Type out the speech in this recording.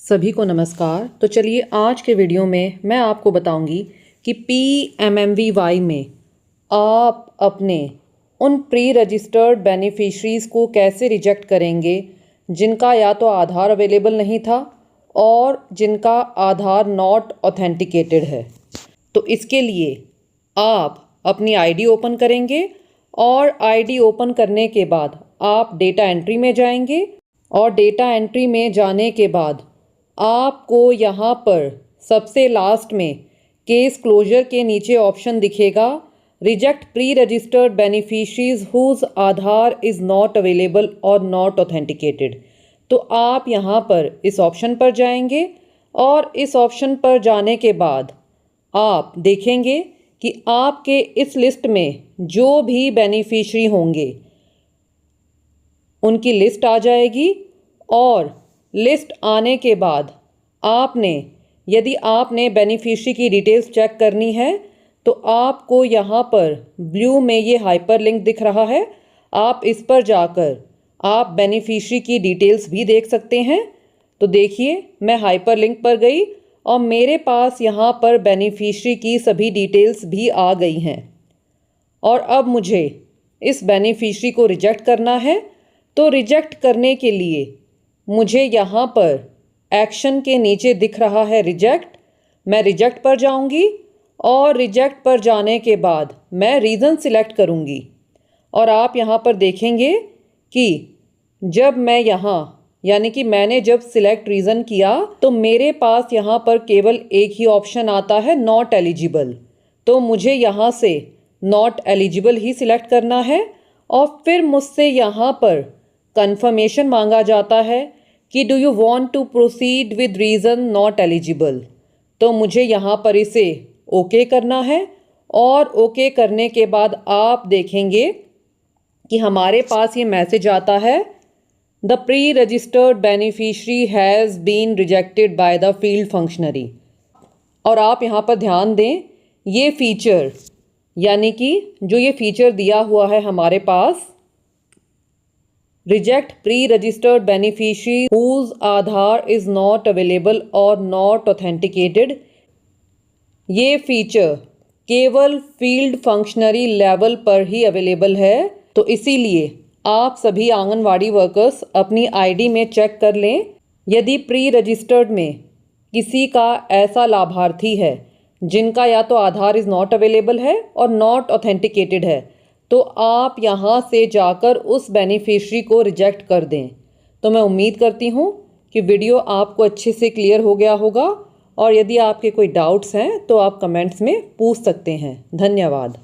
सभी को नमस्कार। तो चलिए आज के वीडियो में मैं आपको बताऊंगी कि PMMVY में आप अपने उन प्री रजिस्टर्ड बेनिफिशरीज़ को कैसे रिजेक्ट करेंगे जिनका या तो आधार अवेलेबल नहीं था और जिनका आधार नॉट ऑथेंटिकेटेड है। तो इसके लिए आप अपनी आईडी ओपन करेंगे और आईडी ओपन करने के बाद आप डेटा एंट्री में जाएंगे और डेटा एंट्री में जाने के बाद आपको यहाँ पर सबसे लास्ट में केस क्लोजर के नीचे ऑप्शन दिखेगा reject pre registered beneficiaries whose Aadhaar is not available और नॉट ऑथेंटिकेटेड। तो आप यहाँ पर इस ऑप्शन पर जाएंगे और इस ऑप्शन पर जाने के बाद आप देखेंगे कि आपके इस लिस्ट में जो भी बेनिफिशरी होंगे उनकी लिस्ट आ जाएगी और लिस्ट आने के बाद यदि आपने बेनिफिशरी की डिटेल्स चेक करनी है तो आपको यहाँ पर ब्लू में ये हाइपरलिंक दिख रहा है, आप इस पर जाकर आप बेनिफिशरी की डिटेल्स भी देख सकते हैं। तो देखिए मैं हाइपरलिंक पर गई और मेरे पास यहाँ पर बेनिफिशरी की सभी डिटेल्स भी आ गई हैं और अब मुझे इस बेनिफिशरी को रिजेक्ट करना है। तो रिजेक्ट करने के लिए मुझे यहाँ पर एक्शन के नीचे दिख रहा है रिजेक्ट। मैं रिजेक्ट पर जाऊँगी और रिजेक्ट पर जाने के बाद मैं रीज़न सिलेक्ट करूँगी और आप यहाँ पर देखेंगे कि जब मैं मैंने जब सिलेक्ट रीज़न किया तो मेरे पास यहाँ पर केवल एक ही ऑप्शन आता है नॉट एलिजिबल। तो मुझे यहाँ से नॉट एलिजिबल ही सिलेक्ट करना है और फिर मुझसे यहाँ पर कंफर्मेशन मांगा जाता है कि do you want to proceed with reason not eligible. तो मुझे यहाँ पर इसे ओके करना है और ओके करने के बाद आप देखेंगे कि हमारे पास ये मैसेज आता है the pre registered beneficiary has been rejected by the field functionary. और आप यहाँ पर ध्यान दें, ये फीचर यानी कि जो ये फीचर दिया हुआ है हमारे पास reject pre registered beneficiary whose Aadhaar is not available और नॉट ऑथेंटिकेटेड, ये फीचर केवल फील्ड फंक्शनरी लेवल पर ही अवेलेबल है। तो इसीलिए आप सभी आंगनवाड़ी वर्कर्स अपनी आईडी में चेक कर लें, यदि प्री रजिस्टर्ड में किसी का ऐसा लाभार्थी है जिनका या तो आधार इज़ नॉट अवेलेबल है और नॉट ऑथेंटिकेटेड है तो आप यहाँ से जाकर उस बेनिफिशरी को रिजेक्ट कर दें। तो मैं उम्मीद करती हूँ कि वीडियो आपको अच्छे से क्लियर हो गया होगा और यदि आपके कोई डाउट्स हैं तो आप कमेंट्स में पूछ सकते हैं। धन्यवाद।